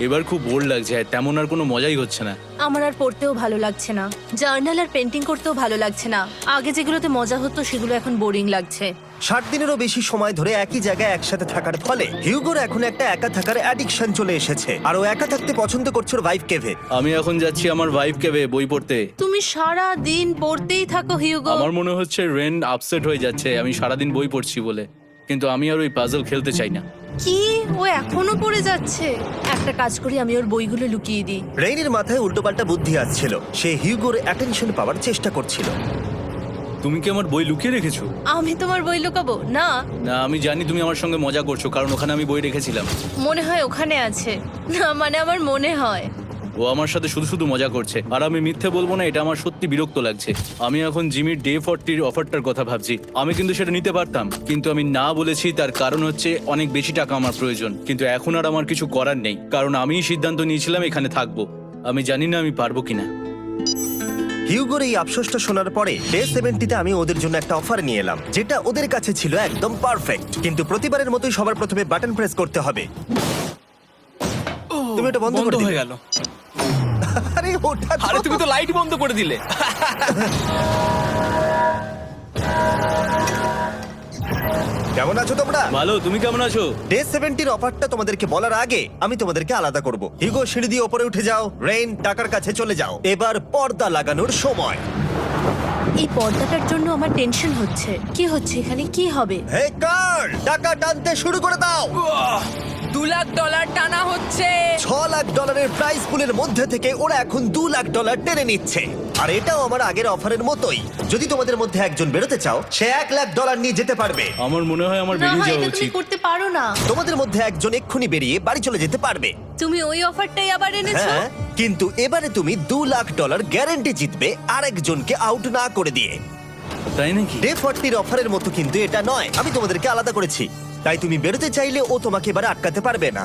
Speaker 3: এবার খুব বোর লাগছে, তেমন আর কোনো মজাই হচ্ছে না।
Speaker 2: আমার আর পড়তেও ভালো লাগছে না, জার্নাল আর পেন্টিং করতেও ভালো লাগছে না। আগে যেগুলোতে মজা হতো সেগুলো এখন বোরিং লাগছে।
Speaker 1: 60 দিনেরও বেশি সময় ধরে একই জায়গায় একসাথে থাকার ফলে হিউগোর এখন একটা একা থাকার অ্যাডিকশন চলে এসেছে, আর ও একা থাকতে পছন্দ করছে ওর ভাইফ কেভে।
Speaker 3: আমি এখন যাচ্ছি আমার ওয়াইফ কেবে বই পড়তে।
Speaker 2: তুমি সারা দিন পড়তেই থাকো হিউগো।
Speaker 3: আমার মনে হচ্ছে রেন আপসেট হয়ে যাচ্ছে আমি সারাদিন বই পড়ছি বলে, কিন্তু আমি আর ওই পাজল খেলতে চাই না।
Speaker 2: কি, ও এখনো পড়ে যাচ্ছে? একটা কাজ করি, আমি ওর বইগুলো লুকিয়ে দিই।
Speaker 1: রেইনের মাথায় উল্টোপাল্টা বুদ্ধি আসছিল। সে হিউগোর অ্যাটেনশন পাওয়ার চেষ্টা করছিল।
Speaker 3: তুমি কি আমার বই লুকিয়ে রেখেছো?
Speaker 2: আমি তোমার বই লুকাবো না?
Speaker 3: না, আমি জানি তুমি আমার সঙ্গে মজা করছো, কারণ ওখানে আমি বই রেখেছিলাম।
Speaker 2: মনে হয় ওখানে আছে। না মানে আমার মনে হয়।
Speaker 3: ও আমার সাথে শুধু শুধু মজা করছে, আর আমি মিথ্যে বলবো না, এটা আমার সত্যি বিরক্ত লাগছে। আমি এখন জিমির ডে 40 অফারটার কথা ভাবছি। আমি কিন্তু সেটা নিতে পারতাম, কিন্তু আমি না বলেছি। তার কারণ হচ্ছে অনেক বেশি টাকা আমার প্রয়োজন, কিন্তু এখন আর আমার কিছু করার নেই, কারণ আমিই সিদ্ধান্ত নিয়েছিলাম এখানে থাকবো। আমি জানি না আমি পারবো কিনা।
Speaker 1: হিউগোর এই আফসোসটা শোনার পরে ডে 70-তে আমি ওদের জন্য একটা অফার নিয়ে এলাম, যেটা ওদের কাছে ছিল একদম পারফেক্ট। কিন্তু প্রতিবারের মতোই সবার প্রথমে বাটন প্রেস করতে হবে। তুমি এটা বন্ধ করে
Speaker 4: বন্ধ
Speaker 1: দিলে।
Speaker 4: হয়ে গেল।
Speaker 1: আরে ওটা
Speaker 4: আরে তুমি তো লাইট বন্ধ করে দিলে।
Speaker 1: কেমন আছো তোমরা?
Speaker 3: ভালো, তুমি কেমন আছো?
Speaker 1: ডে 70-র অফারটা তোমাদেরকে বলার আগে আমি তোমাদেরকে আলাদা করব। হিউগো, সিঁড়ি দিয়ে ওপরে উঠে যাও। রেইন, টাকার কাছে চলে যাও। এবার পর্দা লাগানোর সময়।
Speaker 2: এই পর্দাটার জন্য আমার টেনশন হচ্ছে। কি হচ্ছে এখানে? কি হবে?
Speaker 1: হে কার্ল, টাকা টানতে শুরু করে দাও।
Speaker 6: $2 লাখ টানা হচ্ছে।
Speaker 1: $6 লাখ প্রাইস পুলের মধ্যে থেকে ওরা এখন $2 লাখ টেনে নিচ্ছে। আর এটাও আমার আগের অফারের মতোই। যদি তোমাদের মধ্যে একজন বেরোতে চাও, সে $1 লাখ নিয়ে যেতে পারবে।
Speaker 3: আমার মনে হয় আমার
Speaker 2: না
Speaker 3: বেরিয়ে
Speaker 2: হয়
Speaker 3: যাওয়া
Speaker 2: এটা তুমি
Speaker 3: উচিত।
Speaker 2: করতে পারো না।
Speaker 1: তোমাদের মধ্যে একজন এক্ষুনি বেরিয়ে বাড়ি চলে যেতে পারবে।
Speaker 2: তুমি ওই অফারটাই আবার এনেছো।
Speaker 1: হ্যাঁ, কিন্তু এবারে তুমি $2 লাখ গ্যারান্টি জিতবে আরেকজনকে আউট না করে দিয়ে।
Speaker 3: তাই নাকি?
Speaker 1: ডে 40-র অফারের মতো কিন্তু এটা নয়। আমি তোমাদেরকে আলাদা করেছি, তাই তুমি বেরোতে চাইলে ও তোমাকে এবারে আটকাতে পারবে না।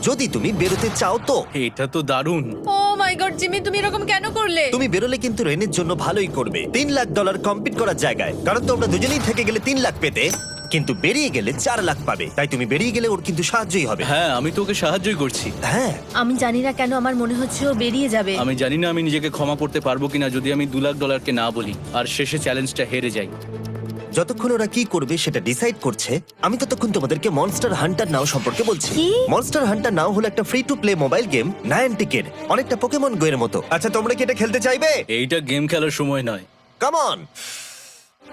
Speaker 1: যদি তুমি বেরোতে চাও তো।
Speaker 3: এটা তো দারুণ।
Speaker 2: ও মাই গড জিমি, তুমি এরকম কেন করলে?
Speaker 1: তুমি বেরোলে কিন্তু রেনের জন্য ভালোই করবে। $3 লাখ কম্পিট করার জায়গায়, কারণ তোমরা দুজনেই থেকে গেলে 3 লাখ পেতে, কিন্তু বেরিয়ে গেলে 4 লাখ পাবে। তাই তুমি বেরিয়ে গেলে ওর কিন্তু সাহায্যই হবে।
Speaker 3: হ্যাঁ, আমি তোকে সাহায্যই করছি।
Speaker 1: হ্যাঁ,
Speaker 2: আমি জানি না কেন আমার মনে হচ্ছে ও বেরিয়ে যাবে।
Speaker 3: আমি জানি না আমি নিজেকে ক্ষমা করতে পারবো কিনা যদি আমি $2 লাখ না বলি আর শেষে চ্যালেঞ্জটা হেরে যাই।
Speaker 1: যতক্ষণ ওরা কি করবে সেটা ডিসাইড করছে, আমি ততক্ষণ তোমাদেরকে মনস্টার হান্টার নাও সম্পর্কে বলছি।
Speaker 2: কি?
Speaker 1: মনস্টার হান্টার নাও হলো একটা free to play mobile game, নায়ান্টিকের, অনেকটা পোকেমন গো এর মতো। আচ্ছা, তোমরা কি এটা খেলতে চাইবে?
Speaker 3: এইটা গেম খেলার সময় নয়।
Speaker 1: Come on.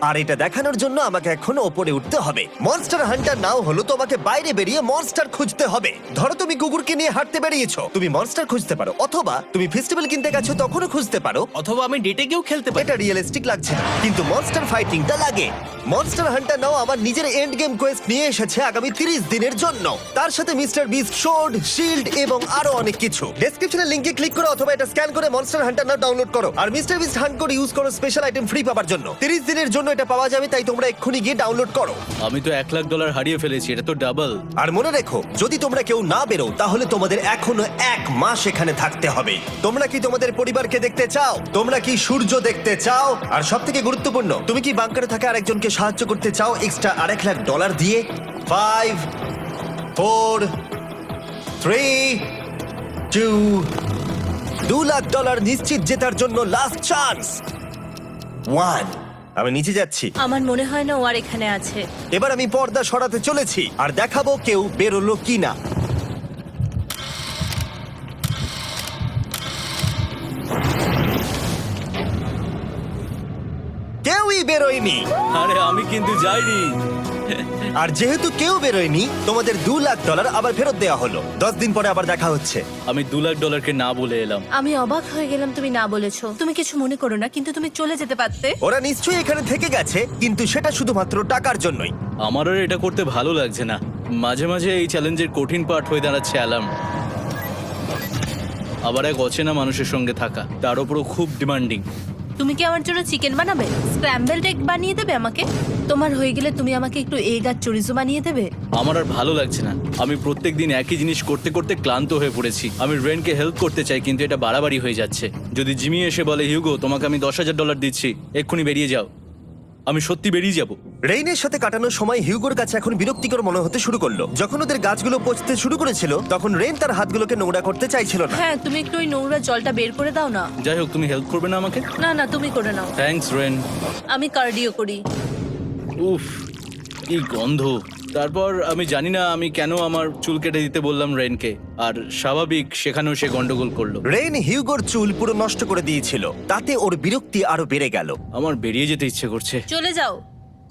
Speaker 1: আর এটা দেখানোর জন্য আমাকে এখন ওপরে উঠতে হবে। মনস্টার হান্টার নাও হলো তোমাকে বাইরে বেরিয়ে মনস্টার খুঁজতে হবে। ধরো তুমি কুকুরকে নিয়ে হাঁটতে বেরিয়েছো, তুমি মনস্টার খুঁজতে পারো, অথবা তুমি ফেস্টিভ্যাল কিনতে গেছো তখনও খুঁজতে পারো।
Speaker 4: অথবা আমি ডেটে গিয়েও খেলতে পারি।
Speaker 1: এটা রিয়েলিস্টিক লাগছে না, কিন্তু মনস্টার ফাইটিংটা লাগে। মনস্টার হান্টার নাও আমার নিজের এন্ড গেম কোয়েস্ট নিয়ে এসেছে আগামী 30 দিনের জন্য। তার সাথে মিস্টার বিস্ট সোর্ড, শিল্ড এবং আরো অনেক কিছু। ডেসক্রিপশনের লিংকে ক্লিক করো অথবা এটা স্ক্যান করে মনস্টার হান্টার নাও ডাউনলোড করো। আর মিস্টার বিস্ট হান্ট করে ইউজ করো স্পেশাল আইটেম ফ্রি পাওয়ার জন্য। 30 দিনের জন্য এটা পাওয়া যাবে, তাই তোমরা এক্ষুনি গিয়ে ডাউনলোড করো।
Speaker 3: আমি তো $1 লাখ হারিয়ে ফেলেছি, এটা তো ডাবল।
Speaker 1: আর মনে রেখো, যদি তোমরা কেউ না বেরো তাহলে তোমাদের এখনো 1 মাস এখানে থাকতে হবে। তোমরা কি তোমাদের পরিবারকে দেখতে চাও? তোমরা কি সূর্য দেখতে চাও? আর সবথেকে গুরুত্বপূর্ণ, তুমি কি বাংকারে থাকা আরেকজনকে সাহায্য করতে চাও এক্সট্রা $1 লাখ দিয়ে? 5 4 3 2 $2 লাখ নিশ্চিত জেতার জন্য লাস্ট চান্স। 1। আমি নিচে যাচ্ছি।
Speaker 2: আমার মনে হয় না ও আর এখানে আছে।
Speaker 1: এবার আমি পর্দা সরাতে চলেছি আর দেখাবো কেউ বেরোলো কিনা। কেউই বেরোয়নি।
Speaker 3: আরে আমি কিন্তু যাইনি।
Speaker 1: আর যেহেতু কেউ বেরোয়নি, তোমাদের $2 লাখ আবার ফেরত দেওয়া হলো। 10 দিন পরে আবার দেখা হচ্ছে।
Speaker 3: আমি $2 লাখ না বলে এলাম।
Speaker 2: আমি অবাক হয়ে গেলাম তুমি না বলেছো। তুমি কিছু মনে করো না, কিন্তু তুমি চলে যেতে পারতে।
Speaker 1: ওরা নিশ্চয়ই এখানে থেকে গেছে, কিন্তু সেটা শুধুমাত্র টাকার জন্যই।
Speaker 3: আমার আর এটা করতে ভালো লাগছে না। মাঝে মাঝে এই চ্যালেঞ্জের কঠিন পার্ট হয়ে দাঁড়াচ্ছে অ্যালার্ম। আবার এক অচেনা মানুষের সঙ্গে থাকা, তার উপরও খুব ডিমান্ডিং।
Speaker 2: তুমি কি আমার জন্য চিকেন বানাবে? স্ক্র্যাম্বলড এগ বানিয়ে দেবে আমাকে? তোমার হয়ে গেলে তুমি আমাকে একটু এগ আর চরিজো বানিয়ে দেবে?
Speaker 3: আমার আর ভালো লাগছে না। আমি প্রত্যেকদিন একই জিনিস করতে করতে ক্লান্ত হয়ে পড়েছি। আমি রেনকে হেল্প করতে চাই, কিন্তু এটা বাড়াবাড়ি হয়ে যাচ্ছে। যদি জিমি এসে বলে, হিউগো তোমাকে আমি $10,000 দিচ্ছি, এক্ষুনি বেরিয়ে যাও, আমি সত্যি বেরিয়ে যাব।
Speaker 1: রেইনের সাথে কাটানোর সময় হিউগোর কাছে এখন বিরক্তিকর মনে হতে শুরু করলো। যখন ওদের গাছগুলো পচতে শুরু করেছিল, তখন রেইন তার হাতগুলোকে নোংরা করতে চাইছিল না।
Speaker 2: হ্যাঁ, তুমি একটু ওই নোংরা জলটা বের করে দাও না।
Speaker 3: যাই হোক, তুমি হেল্প করবে না আমাকে?
Speaker 2: না না, তুমি করে নাও।
Speaker 3: Thanks Ren.
Speaker 2: আমি কার্ডিও করি।
Speaker 3: উফ, কি গন্ধ। তারপর আমি জানি না আমি কেন আমার চুল কেটে দিতে বললাম রেনকে, আর স্বাভাবিক সেখানেও সে গন্ডগোল করলো।
Speaker 1: রেইন হিউগোর চুল পুরো নষ্ট করে দিয়েছিল, তাতে ওর বিরক্তি আরো বেড়ে গেল।
Speaker 3: আমার বেরিয়ে যেতে ইচ্ছে করছে।
Speaker 2: চলে যাও,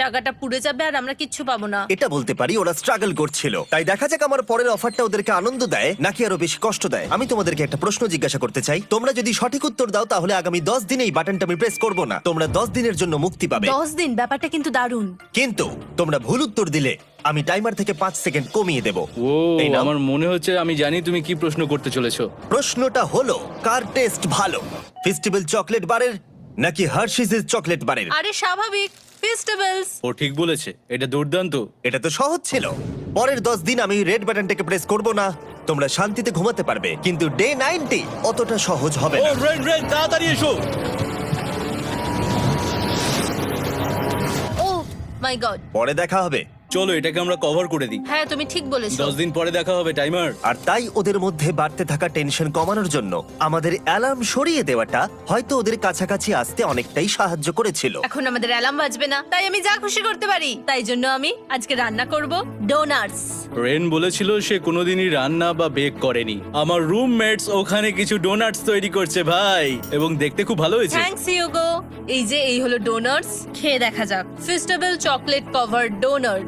Speaker 2: টাকাটা পুড়ে যাবে আর আমরা কিচ্ছু পাবো না।
Speaker 1: এটা বলতে পারি ওরা স্ট্রাগল করছিল। তাই দেখা যাক আমার পরের অফারটা ওদেরকে আনন্দ দেয় নাকি আরো বেশি কষ্ট দেয়। আমি তোমাদেরকে একটা প্রশ্ন জিজ্ঞাসা করতে চাই। তোমরা যদি সঠিক উত্তর দাও তাহলে আগামী 10 দিনে এই বাটনটা আমি প্রেস করব না। তোমরা 10 দিনের জন্য মুক্তি পাবে।
Speaker 2: 10 দিন? ব্যাপারটা কিন্তু দারুণ।
Speaker 1: কিন্তু তোমরা ভুল উত্তর দিলে আমি টাইমার থেকে 5 সেকেন্ড কমিয়ে দেব।
Speaker 3: ও
Speaker 1: এই নাও।
Speaker 3: আমার মনে হচ্ছে আমি জানি তুমি কি প্রশ্ন করতে চলেছো।
Speaker 1: প্রশ্নটা হলো, কার টেস্ট ভালো, ফেস্টিভ্যাল চকলেট বারের নাকি হার্শিসের চকলেট বারের?
Speaker 2: আরে স্বাভাবিক, ফেস্টিভ্যালস।
Speaker 3: ও ঠিক বলেছে, এটা দুর্দান্ত।
Speaker 1: এটা তো সহজ ছিল। পরের 10 দিন আমি রেড বাটনটাকে প্রেস করব না, তোমরা শান্তিতে ঘুমাতে পারবে। কিন্তু ডে 90 অতটা সহজ হবে
Speaker 3: ও
Speaker 1: না।
Speaker 3: রেন রেন তাড়াতাড়ি এসো।
Speaker 2: ও মাই গড।
Speaker 1: পরে দেখা হবে।
Speaker 3: চলো এটাকে আমরা কভার করে দিই।
Speaker 2: হ্যাঁ তুমি ঠিক বলেছো।
Speaker 3: 10 দিন পরে দেখা হবে টাইমার।
Speaker 1: আর তাই ওদের মধ্যে বাড়তে থাকা টেনশন কমানোর জন্য আমাদের অ্যালার্ম সরিয়ে দেওয়াটা হয়তো ওদের কাছাকাছি আসতে অনেকটাই সাহায্য করেছিল।
Speaker 2: এখন আমাদের অ্যালার্ম বাজবে না, তাই আমি যা খুশি করতে পারি। তাই জন্য আমি আজকে রান্না করব ডোনাটস।
Speaker 3: রেন বলেছিল সে কোনোদিনই রান্না বা বেক করেনি। আমার রুমমেটস ওখানে কিছু ডোনাটস তৈরি করছে ভাই, এবং দেখতে খুব ভালো হয়েছে।
Speaker 2: Thanks Yugo. এই হলো ডোনাটস, খেয়ে দেখা যাক। Festival chocolate cover donut.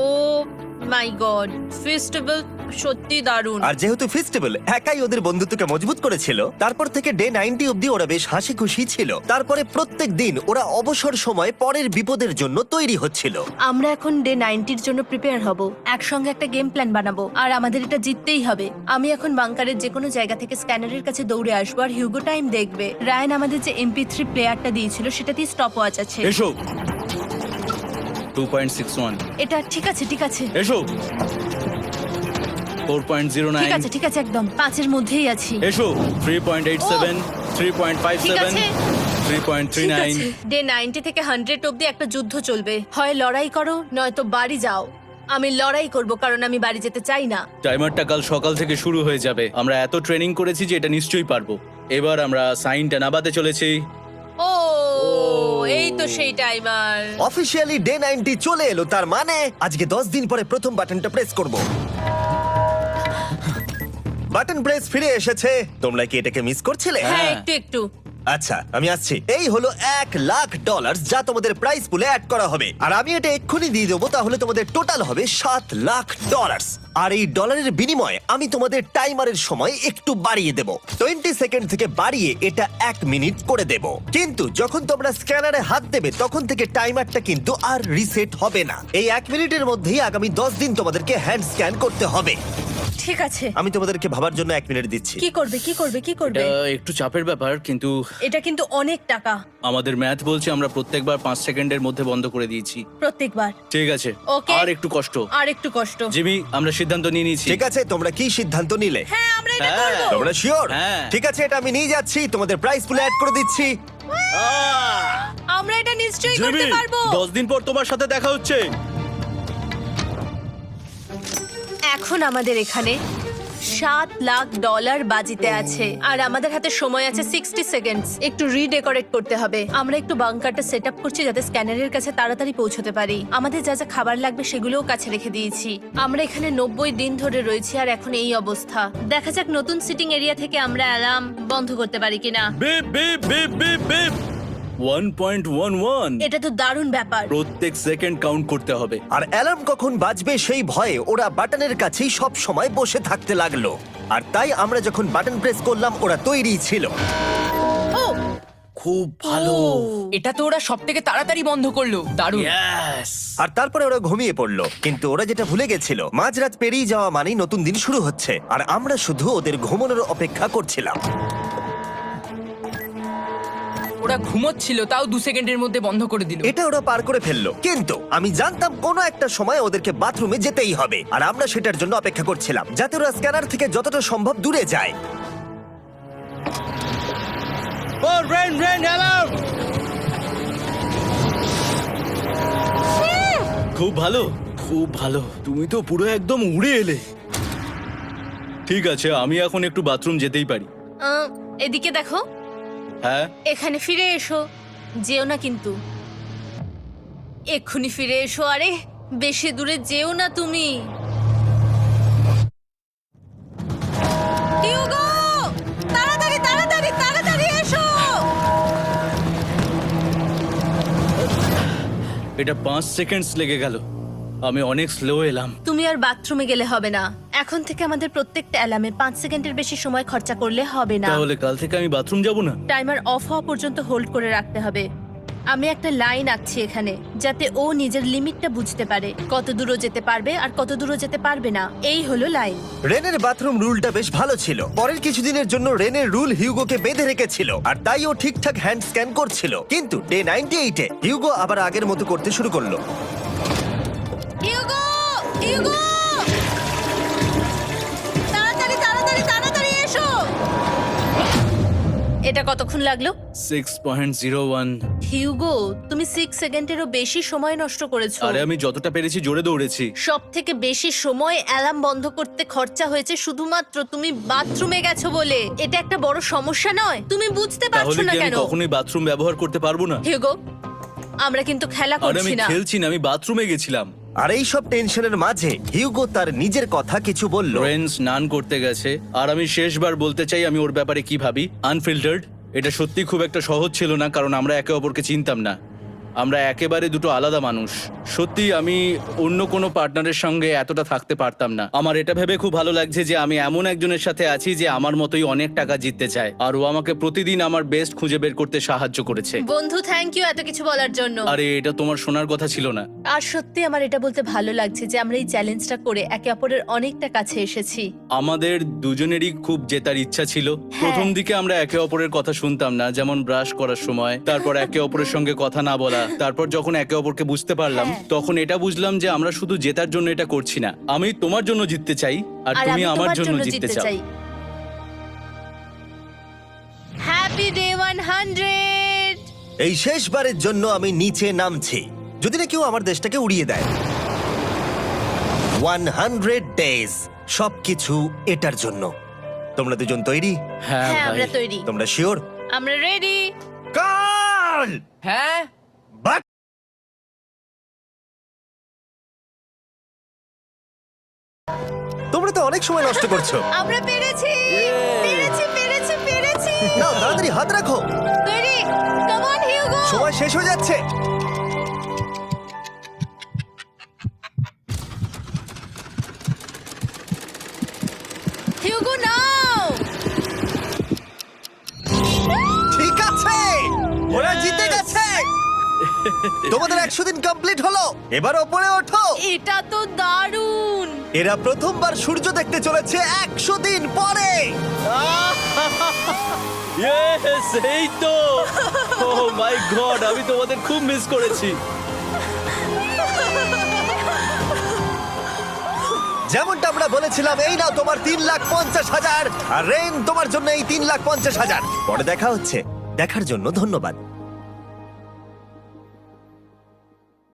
Speaker 2: Oh my God, festival সত্যি দারুণ।
Speaker 1: আর যেহেতু ফেস্টিভ্যাল একাই ওদের বন্ধুত্বকে মজবুত করেছিল, তারপর থেকে ডে 90 অব্দি ওরা বেশ হাসি খুশি ছিল। তারপরে প্রত্যেক দিন ওরা অবসর সময় পরের বিপদের জন্য তৈরি হচ্ছিল।
Speaker 2: আমরা এখন ডে 90 এর জন্য প্রিপেয়ার হব, একসঙ্গে একটা গেম প্ল্যান বানাবো, আর আমাদের এটা জিততেই হবে। আমি এখন বাংকারের যে কোনো জায়গা থেকে স্ক্যানারের কাছে দৌড়ে আসবো, আর হিউগো টাইম দেখবে। রায়ান আমাদের যে MP3 প্লেয়ারটা দিয়েছিল সেটাতেই স্টপ ওয়াচ আছে।
Speaker 3: এসো 2.61।
Speaker 2: এটা ঠিক আছে, ঠিক আছে,
Speaker 3: এসো
Speaker 2: ঠিক
Speaker 3: 4.09।
Speaker 2: আছে, ঠিক আছে, একদম 5 এর মধ্যেই আছি।
Speaker 3: এসো 3.87, 3.57,
Speaker 2: ঠিক আছে।
Speaker 3: 3.39।
Speaker 2: ডে 90 থেকে 100 অব্দি একটা যুদ্ধ চলবে। হয় লড়াই করো, নয়তো বাড়ি যাও। আমি লড়াই করব, কারণ আমি বাড়ি যেতে চাই না।
Speaker 3: টাইমারটা কাল সকাল থেকে শুরু হয়ে যাবে। আমরা এত ট্রেনিং করেছি যে এটা নিশ্চয়ই পারবো। এবার আমরা সাইনটা নামাতে চলেছি।
Speaker 2: ও এই তো সেই টাইমার।
Speaker 1: অফিসিয়ালি ডে 90 চলে এলো, তার মানে আজকে 10 দিন পরে প্রথম বাটনটা প্রেস করব। বাটন প্রেস ফিরে এসেছে। তোমরা কি এটাকে মিস করছিলে?
Speaker 2: হ্যাঁ, একটু একটু।
Speaker 1: আচ্ছা আমি আসছি। এই হলো $1,00,000 যা তোমাদের প্রাইস পুলে অ্যাড করা হবে, আর আমি এটা এক্ষুনি দিয়ে দেবো। তাহলে তোমাদের টোটাল হবে $7,00,000। আর এই ডলারের বিনিময়ে আমি তোমাদের টাইমারের সময় একটু বাড়িয়ে দেব। 20 সেকেন্ড থেকে বাড়িয়ে এটা 1 মিনিট করে দেব। কিন্তু যখন তোমরা স্ক্যানারে হাত দেবে তখন থেকে টাইমারটা কিন্তু আর রিসেট হবে না। এই 1 মিনিটের মধ্যেই আগামী 10 দিন তোমাদেরকে হ্যান্ড স্ক্যান করতে হবে।
Speaker 2: ঠিক আছে।
Speaker 1: আমি তোমাদেরকে ভাবার জন্য 1 মিনিট দিচ্ছি।
Speaker 2: কি করবে, কি করবে, কি করবে?
Speaker 3: এটা একটু চাপের ব্যাপার, কিন্তু
Speaker 2: এটা কিন্তু অনেক টাকা।
Speaker 3: আমাদের ম্যাথ বলছে আমরা প্রত্যেকবার 5 সেকেন্ডের মধ্যে বন্ধ করে দিয়েছি।
Speaker 2: প্রত্যেকবার।
Speaker 3: ঠিক আছে,
Speaker 2: Okay.
Speaker 3: আর একটু কষ্ট।
Speaker 2: আর একটু কষ্ট।
Speaker 3: জিমি, আমরা সিদ্ধান্ত নিয়ে নিয়েছি।
Speaker 1: ঠিক আছে, তোমরা কি সিদ্ধান্ত নিলে?
Speaker 2: হ্যাঁ, আমরা এটা
Speaker 3: হ্যাঁ।
Speaker 2: করব।
Speaker 1: তোমরা শিওর?
Speaker 3: হ্যাঁ।
Speaker 1: ঠিক আছে, এটা আমি নিয়ে যাচ্ছি, তোমাদের প্রাইস পুলে অ্যাড করে দিচ্ছি।
Speaker 2: আমরা এটা নিশ্চয়ই
Speaker 3: জিমি,
Speaker 2: করতে পারবো।
Speaker 3: 10 দিন পর তোমার সাথে দেখা হচ্ছে।
Speaker 2: এখন আমাদের এখানে $7,00,000 বাজিতে আছে, আর আমাদের হাতে সময় আছে 60 সেকেন্ডস। একটু রিডেকোরেট করতে হবে। আমরা একটু বাংকারটা সেট আপ করছি যাতে স্ক্যানারের কাছে তাড়াতাড়ি পৌঁছতে পারি। আমাদের যা যা খাবার লাগবে সেগুলোও কাছে রেখে দিয়েছি। আমরা এখানে 90 দিন ধরে রয়েছি, আর এখন এই অবস্থা। দেখা যাক নতুন সিটিং এরিয়া থেকে আমরা অ্যালার্ম বন্ধ করতে পারি কিনা।
Speaker 3: Beep beep beep beep beep 1.11।
Speaker 2: এটা তো দারুণ ব্যাপার।
Speaker 3: প্রত্যেক সেকেন্ড কাউন্ট করতে হবে।
Speaker 1: আর অ্যালার্ম কখন বাজবে সেই ভয়ে ওরা বাটনের কাছেই সব সময় বসে থাকতে লাগলো। আর তাই আমরা যখন বাটন প্রেস করলাম ওরা তৈরি ছিল।
Speaker 2: ও
Speaker 3: খুব ভালো।
Speaker 6: এটা তো ওরা সব থেকে তাড়াতাড়ি বন্ধ করলো। দারুণ।
Speaker 3: ইয়েস।
Speaker 1: আর তারপরে ওরা ঘুমিয়ে পড়লো। কিন্তু ওরা যেটা ভুলে গেছিল, মাঝরাত পেরিয়ে যাওয়া মানেই নতুন দিন শুরু হচ্ছে, আর আমরা শুধু ওদের ঘুমানোর অপেক্ষা করছিলাম।
Speaker 6: ওরা ঘুমোচ্ছিল, তাও 2 সেকেন্ডের মধ্যে বন্ধ করে দিল।
Speaker 1: এটা ওরা পার করে ফেললো, কিন্তু আমি জানতাম কোনো একটা সময় ওদেরকে বাথরুমে যেতেই হবে, আর আমরা সেটার জন্য অপেক্ষা করছিলাম যাতে ওরা স্ক্যানার থেকে যতটা সম্ভব দূরে যায়।
Speaker 3: ও রেন রেন অ্যালার্ম। খুব ভালো, খুব ভালো। তুমি তো পুরো একদম উড়ে এলে। ঠিক আছে, আমি এখন একটু বাথরুম যেতেই পারি।
Speaker 2: এদিকে দেখো,
Speaker 3: হ্যাঁ,
Speaker 2: এখানে ফিরে এসো। যেও না কিন্তু, এক্ষুনি ফিরে এসো। আরে বেশি দূরে যেও না তুমি। হিউগো, তাড়াতাড়ি তাড়াতাড়ি তাড়াতাড়ি এসো।
Speaker 3: এটা 5 সেকেন্ডস লেগে গেল। আমি অনেক স্লো এলাম।
Speaker 2: তুমি আর বাথরুমে গেলে হবে না। এখন থেকে আমাদের প্রত্যেকটা অ্যালার্মে 5 সেকেন্ডের বেশি সময় খরচা করলে হবে না।
Speaker 3: তাহলে কাল থেকে আমি বাথরুম যাব না।
Speaker 2: টাইমার অফ হওয়া পর্যন্ত হোল্ড করে রাখতে হবে। আমি একটা লাইন আঁকছি এখানে যাতে ও নিজের লিমিটটা বুঝতে পারে, কত দূরও যেতে পারবে আর কত দূরও যেতে পারবে না। এই হলো লাইন।
Speaker 1: রেনের বাথরুম রুলটা বেশ ভালো ছিল। পরের কিছুদিনের জন্য রেনের রুল হিউগোকে বেঁধে রেখেছিল, আর তাই ও ঠিকঠাক হ্যান্ড স্ক্যান করছিল। কিন্তু ডে 98-এ হিউগো আবার আগের মতো করতে শুরু করলো।
Speaker 2: হিউগো, হিউগো, তাড়াতাড়ি তাড়াতাড়ি তাড়াতাড়ি এসো। এটা কতক্ষণ লাগলো?
Speaker 3: 6.01।
Speaker 2: হিউগো, তুমি 6 সেকেন্ডেরও বেশি সময় নষ্ট করেছো।
Speaker 3: আরে আমি যতটা পেরেছি জোরে দৌড়েছি।
Speaker 2: সব থেকে বেশি সময় অ্যালার্ম বন্ধ করতে খরচা হয়েছে শুধুমাত্র তুমি বাথরুমে গেছো বলে। এটা একটা বড় সমস্যা নয়? তুমি বুঝতে পারছো
Speaker 3: তাহলে
Speaker 2: না
Speaker 3: কি আমি
Speaker 2: কেন?
Speaker 3: কখনোই বাথরুম ব্যবহার করতে পারবো না?
Speaker 2: হিউগো, আমরা কিন্তু খেলা
Speaker 3: আরে আমি
Speaker 2: করছি না।
Speaker 3: খেলছি না, আমি বাথরুমে গেছিলাম।
Speaker 1: আর এই সব টেনশনের মাঝে হিউগো তার নিজের কথা কিছু বলল।
Speaker 3: রেন স্নান করতে গেছে, আর আমি শেষবার বলতে চাই আমি ওর ব্যাপারে কি ভাবি। আনফিল্টার্ড, এটা সত্যি খুব একটা সহজ ছিল না, কারণ আমরা একে অপরকে চিনতাম না। আমরা একেবারে দুটো আলাদা মানুষ। সত্যি আমি অন্য কোনো পার্টনারের সঙ্গে এতটা থাকতে পারতাম না। আমার এটা ভেবে খুব ভালো লাগছে যে আমি এমন একজনের সাথে আছি যে আমার মতোই অনেক টাকা জিততে চায়, আর ও আমাকে প্রতিদিন আমার বেস্ট খুঁজে বের করতে সাহায্য করেছে।
Speaker 2: বন্ধু, থ্যাংক ইউ এত কিছু বলার জন্য।
Speaker 3: আরে এটা তোমার শোনার কথা ছিল না।
Speaker 2: আর সত্যি আমার এটা বলতে ভালো লাগছে যে আমরা এই চ্যালেঞ্জটা করে একে অপরের অনেকটা কাছে এসেছি।
Speaker 3: আমাদের দুজনেরই খুব জেতার ইচ্ছা ছিল। প্রথম দিকে আমরা একে অপরের কথা শুনতাম না, যেমন ব্রাশ করার সময়, তারপর একে অপরের সঙ্গে কথা না বলা। তারপর যখন একে অপরকে বুঝতে পারলাম, তখন এটা বুঝলাম যে আমরা শুধু জেতার জন্য এটা করছি না। আমি তোমার জন্য জিততে চাই, আর
Speaker 2: আর
Speaker 3: তুমি
Speaker 2: আমি
Speaker 3: আমার
Speaker 2: তোমার
Speaker 3: জন্য জিততে চাও।
Speaker 2: Happy day 100।
Speaker 1: এই শেষবারের জন্য আমি নিচে নামছি, যদি না কেউ আমার দেশটাকে উড়িয়ে দেয়। 100 ডেজ, সবকিছু এটার জন্য। তোমরা দুজন তৈরি?
Speaker 3: হ্যাঁ
Speaker 2: হ্যাঁ,
Speaker 3: ভাই।
Speaker 2: আমরা তৈরি,
Speaker 1: তোমরা শিওর?
Speaker 2: আমরা রেডি।
Speaker 1: কাল
Speaker 6: হ্যাঁ,
Speaker 1: বাট তোমরা তো অনেক সময় নষ্ট করছো।
Speaker 2: আমরা পেরেছি, পেরেছি, পেরেছি, পেরেছি।
Speaker 1: নাও তাড়াতাড়ি হাত রাখো,
Speaker 2: তৈরি? Come on Hugo.
Speaker 1: সময় শেষ হয়ে যাচ্ছে।
Speaker 2: হিউগো নাও।
Speaker 1: ঠিক আছে, ওরা জিতে গেছে। তোমাদের 100 দিন কমপ্লিট হলো, এবার ওপরে ওঠো।
Speaker 2: এটা তো দারুণ।
Speaker 1: এরা প্রথমবার সূর্য দেখতে চলেছে 100 দিন পরে।
Speaker 3: Yes, এই তো। Oh my God, আমি তোমাদের খুব মিস করেছি।
Speaker 1: যেমনটা আমরা বলেছিলাম, এই নাও তোমার 3,50,000, আর রেন তোমার জন্য এই 3,50,000। পরে দেখা হচ্ছে, দেখার জন্য ধন্যবাদ।